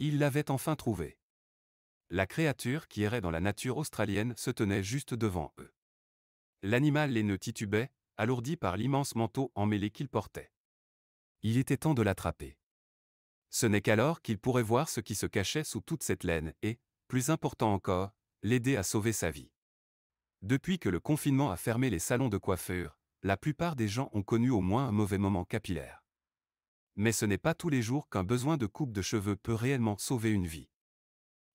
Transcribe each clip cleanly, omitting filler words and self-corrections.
Ils l'avaient enfin trouvé. La créature qui errait dans la nature australienne se tenait juste devant eux. L'animal laineux titubait, alourdi par l'immense manteau emmêlé qu'il portait. Il était temps de l'attraper. Ce n'est qu'alors qu'il pourrait voir ce qui se cachait sous toute cette laine et, plus important encore, l'aider à sauver sa vie. Depuis que le confinement a fermé les salons de coiffure, la plupart des gens ont connu au moins un mauvais moment capillaire. Mais ce n'est pas tous les jours qu'un besoin de coupe de cheveux peut réellement sauver une vie.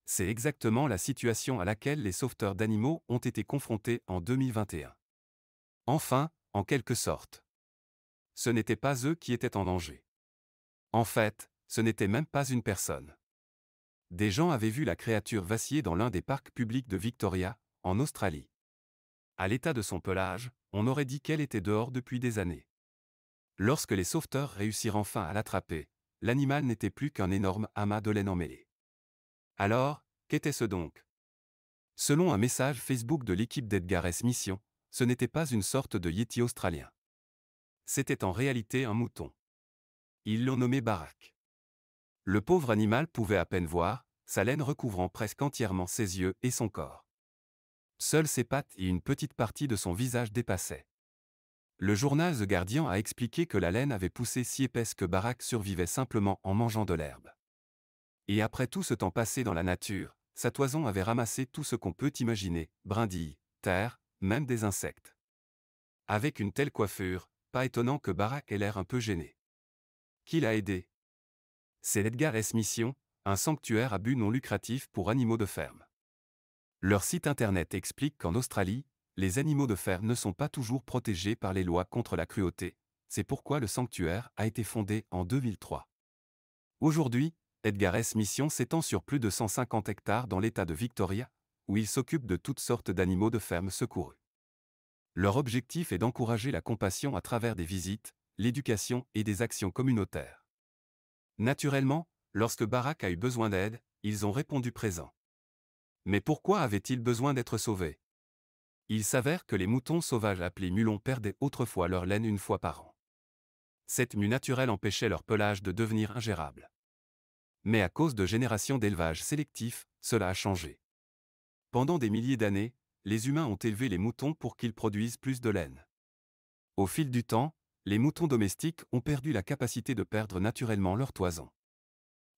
C'est exactement la situation à laquelle les sauveteurs d'animaux ont été confrontés en 2021. Enfin, en quelque sorte. Ce n'étaient pas eux qui étaient en danger. En fait, ce n'était même pas une personne. Des gens avaient vu la créature vaciller dans l'un des parcs publics de Victoria, en Australie. À l'état de son pelage, on aurait dit qu'elle était dehors depuis des années. Lorsque les sauveteurs réussirent enfin à l'attraper, l'animal n'était plus qu'un énorme amas de laine emmêlée. Alors, qu'était-ce donc? Selon un message Facebook de l'équipe d'Edgar S. Mission, ce n'était pas une sorte de yéti australien. C'était en réalité un mouton. Ils l'ont nommé Barack. Le pauvre animal pouvait à peine voir, sa laine recouvrant presque entièrement ses yeux et son corps. Seules ses pattes et une petite partie de son visage dépassaient. Le journal The Guardian a expliqué que la laine avait poussé si épaisse que Barack survivait simplement en mangeant de l'herbe. Et après tout ce temps passé dans la nature, sa toison avait ramassé tout ce qu'on peut imaginer, brindilles, terre, même des insectes. Avec une telle coiffure, pas étonnant que Barack ait l'air un peu gêné. Qui l'a aidé? C'est l'Edgar S. Mission, un sanctuaire à but non lucratif pour animaux de ferme. Leur site internet explique qu'en Australie, les animaux de ferme ne sont pas toujours protégés par les lois contre la cruauté, c'est pourquoi le sanctuaire a été fondé en 2003. Aujourd'hui, Edgar S. Mission s'étend sur plus de 150 hectares dans l'État de Victoria, où il s'occupe de toutes sortes d'animaux de ferme secourus. Leur objectif est d'encourager la compassion à travers des visites, l'éducation et des actions communautaires. Naturellement, lorsque Barack a eu besoin d'aide, ils ont répondu présent. Mais pourquoi avait-il besoin d'être sauvé? Il s'avère que les moutons sauvages appelés mulons perdaient autrefois leur laine une fois par an. Cette mue naturelle empêchait leur pelage de devenir ingérable. Mais à cause de générations d'élevage sélectif, cela a changé. Pendant des milliers d'années, les humains ont élevé les moutons pour qu'ils produisent plus de laine. Au fil du temps, les moutons domestiques ont perdu la capacité de perdre naturellement leur toison.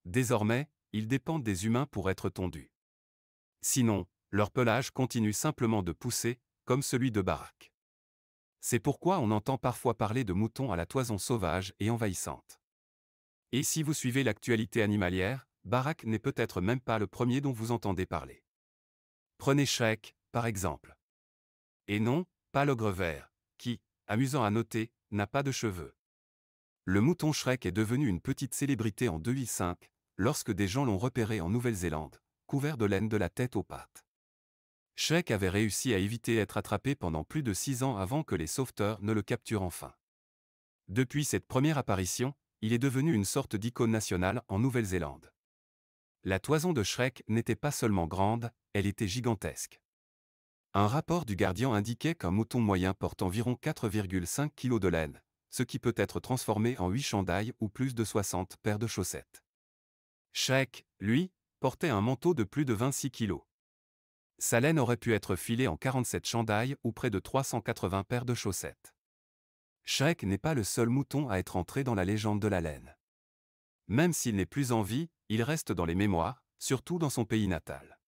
Désormais, ils dépendent des humains pour être tondus. Sinon, leur pelage continue simplement de pousser, comme celui de Barack. C'est pourquoi on entend parfois parler de moutons à la toison sauvage et envahissante. Et si vous suivez l'actualité animalière, Barack n'est peut-être même pas le premier dont vous entendez parler. Prenez Shrek, par exemple. Et non, pas l'ogre vert, qui, amusant à noter, n'a pas de cheveux. Le mouton Shrek est devenu une petite célébrité en 2005, lorsque des gens l'ont repéré en Nouvelle-Zélande, couvert de laine de la tête aux pattes. Shrek avait réussi à éviter d'être attrapé pendant plus de 6 ans avant que les sauveteurs ne le capturent enfin. Depuis cette première apparition, il est devenu une sorte d'icône nationale en Nouvelle-Zélande. La toison de Shrek n'était pas seulement grande, elle était gigantesque. Un rapport du Guardian indiquait qu'un mouton moyen porte environ 4,5 kg de laine, ce qui peut être transformé en 8 chandails ou plus de 60 paires de chaussettes. Shrek, lui, portait un manteau de plus de 26 kg. Sa laine aurait pu être filée en 47 chandails ou près de 380 paires de chaussettes. Shrek n'est pas le seul mouton à être entré dans la légende de la laine. Même s'il n'est plus en vie, il reste dans les mémoires, surtout dans son pays natal.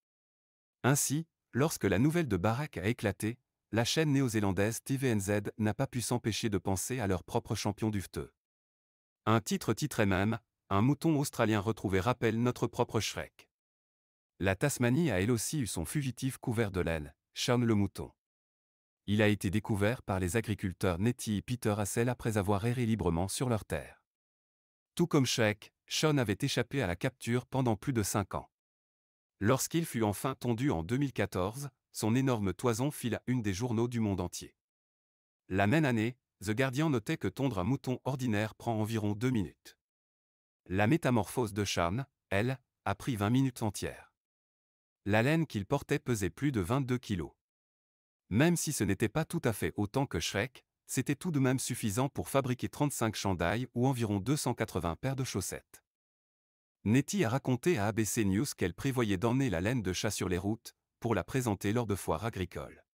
Ainsi, lorsque la nouvelle de Barack a éclaté, la chaîne néo-zélandaise TVNZ n'a pas pu s'empêcher de penser à leur propre champion duveteux. Un titre titrait même « Un mouton australien retrouvé rappelle notre propre Shrek ». La Tasmanie a elle aussi eu son fugitif couvert de laine, Sean le mouton. Il a été découvert par les agriculteurs Nettie et Peter Hassel après avoir erré librement sur leur terre. Tout comme Shrek, Sean avait échappé à la capture pendant plus de 5 ans. Lorsqu'il fut enfin tondu en 2014, son énorme toison fit la une des journaux du monde entier. La même année, The Guardian notait que tondre un mouton ordinaire prend environ 2 minutes. La métamorphose de Sean, elle, a pris 20 minutes entières. La laine qu'il portait pesait plus de 22 kilos. Même si ce n'était pas tout à fait autant que Shrek, c'était tout de même suffisant pour fabriquer 35 chandails ou environ 280 paires de chaussettes. Nettie a raconté à ABC News qu'elle prévoyait d'emmener la laine de chat sur les routes, pour la présenter lors de foires agricoles.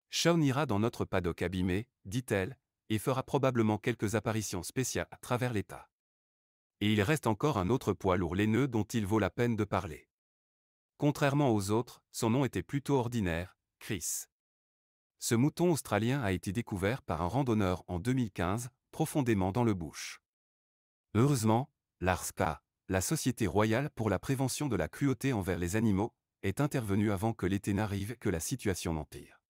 Shaun ira dans notre paddock abîmé, dit-elle, et fera probablement quelques apparitions spéciales à travers l'État. Et il reste encore un autre poids lourd laineux dont il vaut la peine de parler. Contrairement aux autres, son nom était plutôt ordinaire, Chris. Ce mouton australien a été découvert par un randonneur en 2015, profondément dans le bush. Heureusement, l'ARSPA, la Société royale pour la prévention de la cruauté envers les animaux, est intervenue avant que l'été n'arrive et que la situation n'empire.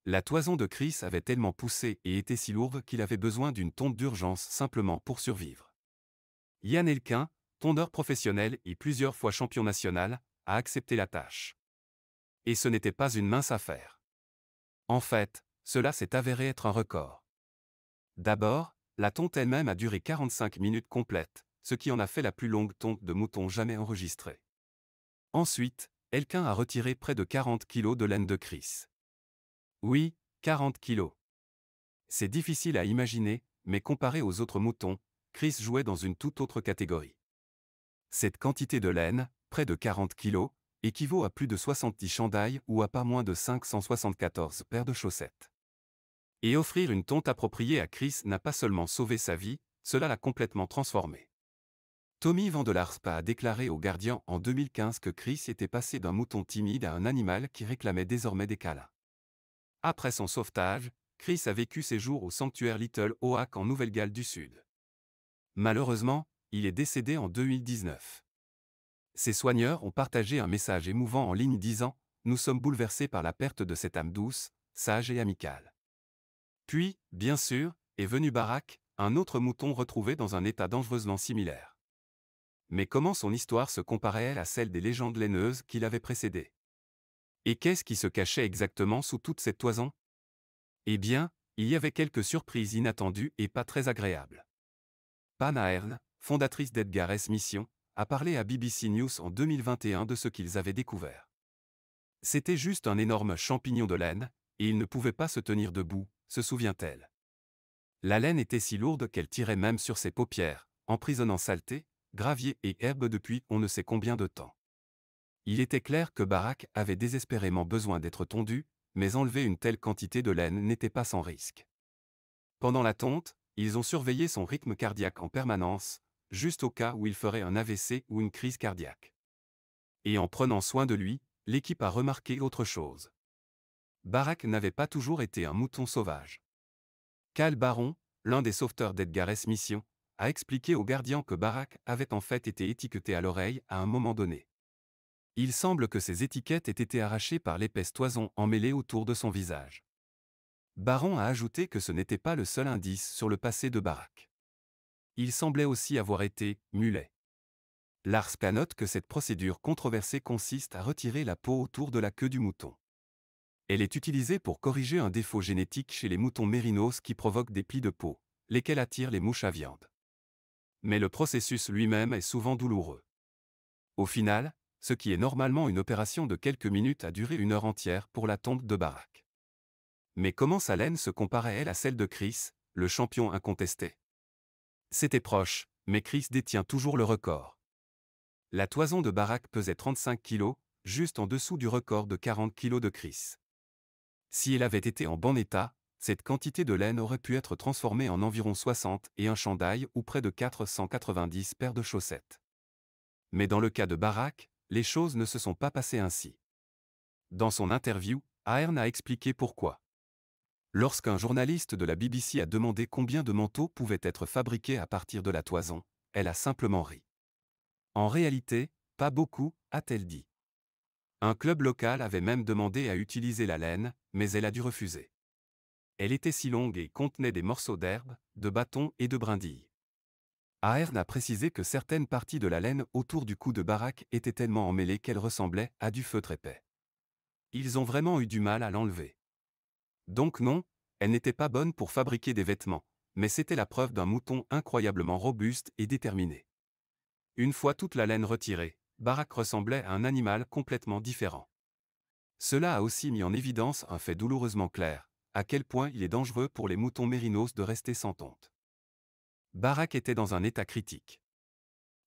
La toison de Chris avait tellement poussé et était si lourde qu'il avait besoin d'une tonte d'urgence simplement pour survivre. Yann Elquin, tondeur professionnel et plusieurs fois champion national, a accepté la tâche. Et ce n'était pas une mince affaire. En fait, cela s'est avéré être un record. D'abord, la tonte elle-même a duré 45 minutes complètes, ce qui en a fait la plus longue tonte de mouton jamais enregistrée. Ensuite, Elquin a retiré près de 40 kilos de laine de Chris. Oui, 40 kilos. C'est difficile à imaginer, mais comparé aux autres moutons, Chris jouait dans une toute autre catégorie. Cette quantité de laine, près de 40 kilos, équivaut à plus de 70 chandails ou à pas moins de 574 paires de chaussettes. Et offrir une tonte appropriée à Chris n'a pas seulement sauvé sa vie, cela l'a complètement transformé. Tommy Vandelarspa a déclaré au Guardian en 2015 que Chris était passé d'un mouton timide à un animal qui réclamait désormais des câlins. Après son sauvetage, Chris a vécu ses jours au sanctuaire Little Oak en Nouvelle-Galles du Sud. Malheureusement, il est décédé en 2019. Ses soigneurs ont partagé un message émouvant en ligne disant « Nous sommes bouleversés par la perte de cette âme douce, sage et amicale ». Puis, bien sûr, est venu Barack, un autre mouton retrouvé dans un état dangereusement similaire. Mais comment son histoire se comparait-elle à celle des légendes laineuses qui l'avaient précédée? Et qu'est-ce qui se cachait exactement sous toute cette toison? Eh bien, il y avait quelques surprises inattendues et pas très agréables. Pam Ahern, fondatrice d'Edgar S. Mission, a parlé à BBC News en 2021 de ce qu'ils avaient découvert. C'était juste un énorme champignon de laine, et il ne pouvait pas se tenir debout, se souvient-elle. La laine était si lourde qu'elle tirait même sur ses paupières, emprisonnant saleté, gravier et herbe depuis on ne sait combien de temps. Il était clair que Barack avait désespérément besoin d'être tondu, mais enlever une telle quantité de laine n'était pas sans risque. Pendant la tonte, ils ont surveillé son rythme cardiaque en permanence, juste au cas où il ferait un AVC ou une crise cardiaque. Et en prenant soin de lui, l'équipe a remarqué autre chose. Barack n'avait pas toujours été un mouton sauvage. Cal Baron, l'un des sauveteurs d'Edgar S. Mission, a expliqué aux gardiens que Barack avait en fait été étiqueté à l'oreille à un moment donné. Il semble que ces étiquettes aient été arrachées par l'épaisse toison emmêlée autour de son visage. Baron a ajouté que ce n'était pas le seul indice sur le passé de Barack. Il semblait aussi avoir été mulet. L'ARSPA note que cette procédure controversée consiste à retirer la peau autour de la queue du mouton. Elle est utilisée pour corriger un défaut génétique chez les moutons mérinos qui provoquent des plis de peau, lesquels attirent les mouches à viande. Mais le processus lui-même est souvent douloureux. Au final, ce qui est normalement une opération de quelques minutes a duré 1 heure entière pour la tonte de Barack. Mais comment sa laine se comparait-elle à celle de Chris, le champion incontesté? C'était proche, mais Chris détient toujours le record. La toison de Barack pesait 35 kg, juste en dessous du record de 40 kg de Chris. Si elle avait été en bon état, cette quantité de laine aurait pu être transformée en environ 60 et un chandail ou près de 490 paires de chaussettes. Mais dans le cas de Barack, les choses ne se sont pas passées ainsi. Dans son interview, Ahern a expliqué pourquoi. Lorsqu'un journaliste de la BBC a demandé combien de manteaux pouvaient être fabriqués à partir de la toison, elle a simplement ri. En réalité, pas beaucoup, a-t-elle dit. Un club local avait même demandé à utiliser la laine, mais elle a dû refuser. Elle était si longue et contenait des morceaux d'herbe, de bâtons et de brindilles. Ahern a précisé que certaines parties de la laine autour du cou de Barack étaient tellement emmêlées qu'elles ressemblaient à du feutre épais. Ils ont vraiment eu du mal à l'enlever. Donc non, elle n'était pas bonne pour fabriquer des vêtements, mais c'était la preuve d'un mouton incroyablement robuste et déterminé. Une fois toute la laine retirée, Barack ressemblait à un animal complètement différent. Cela a aussi mis en évidence un fait douloureusement clair, à quel point il est dangereux pour les moutons mérinos de rester sans tonte. Barack était dans un état critique.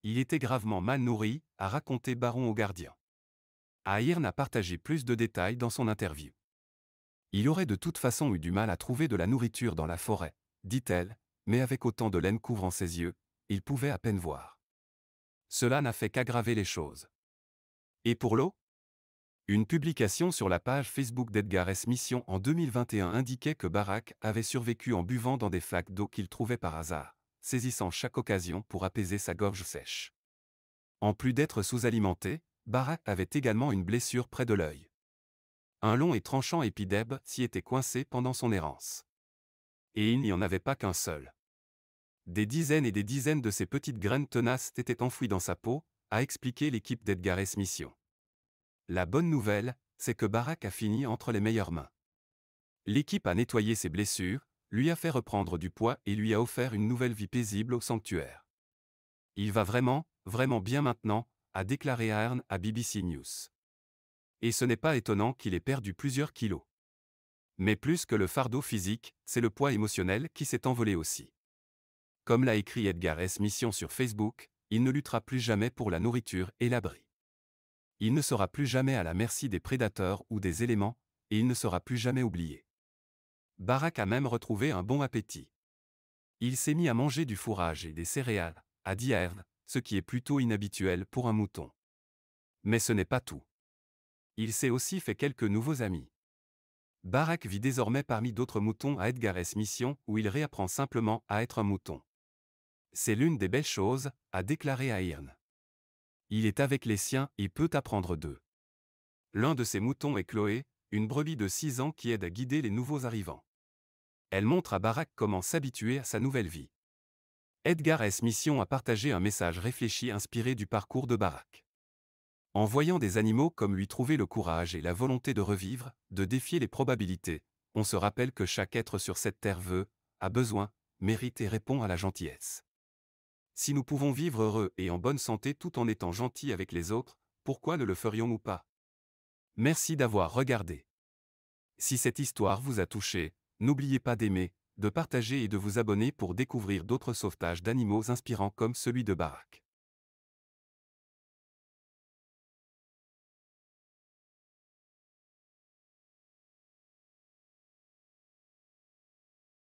Il était gravement mal nourri, a raconté Baron au Gardien. Ahern a partagé plus de détails dans son interview. Il aurait de toute façon eu du mal à trouver de la nourriture dans la forêt, dit-elle, mais avec autant de laine couvrant ses yeux, il pouvait à peine voir. Cela n'a fait qu'aggraver les choses. Et pour l'eau? Une publication sur la page Facebook d'Edgar S. Mission en 2021 indiquait que Barak avait survécu en buvant dans des flaques d'eau qu'il trouvait par hasard, saisissant chaque occasion pour apaiser sa gorge sèche. En plus d'être sous-alimenté, Barak avait également une blessure près de l'œil. Un long et tranchant épidème s'y était coincé pendant son errance. Et il n'y en avait pas qu'un seul. Des dizaines et des dizaines de ces petites graines tenaces étaient enfouies dans sa peau, a expliqué l'équipe d'Edgar S. Mission. La bonne nouvelle, c'est que Barak a fini entre les meilleures mains. L'équipe a nettoyé ses blessures, lui a fait reprendre du poids et lui a offert une nouvelle vie paisible au sanctuaire. Il va vraiment, vraiment bien maintenant, a déclaré Ahern à BBC News. Et ce n'est pas étonnant qu'il ait perdu plusieurs kilos. Mais plus que le fardeau physique, c'est le poids émotionnel qui s'est envolé aussi. Comme l'a écrit Edgar S. Mission sur Facebook, il ne luttera plus jamais pour la nourriture et l'abri. Il ne sera plus jamais à la merci des prédateurs ou des éléments, et il ne sera plus jamais oublié. Barak a même retrouvé un bon appétit. Il s'est mis à manger du fourrage et des céréales, a dit Ahern, ce qui est plutôt inhabituel pour un mouton. Mais ce n'est pas tout. Il s'est aussi fait quelques nouveaux amis. Barak vit désormais parmi d'autres moutons à Edgar S. Mission où il réapprend simplement à être un mouton. C'est l'une des belles choses, a déclaré Ahern. Il est avec les siens et peut apprendre d'eux. L'un de ces moutons est Chloé, une brebis de 6 ans qui aide à guider les nouveaux arrivants. Elle montre à Barak comment s'habituer à sa nouvelle vie. Edgar S. Mission a partagé un message réfléchi inspiré du parcours de Barak. En voyant des animaux comme lui trouver le courage et la volonté de revivre, de défier les probabilités, on se rappelle que chaque être sur cette terre veut, a besoin, mérite et répond à la gentillesse. Si nous pouvons vivre heureux et en bonne santé tout en étant gentils avec les autres, pourquoi ne le ferions-nous pas? Merci d'avoir regardé. Si cette histoire vous a touché, n'oubliez pas d'aimer, de partager et de vous abonner pour découvrir d'autres sauvetages d'animaux inspirants comme celui de Barak.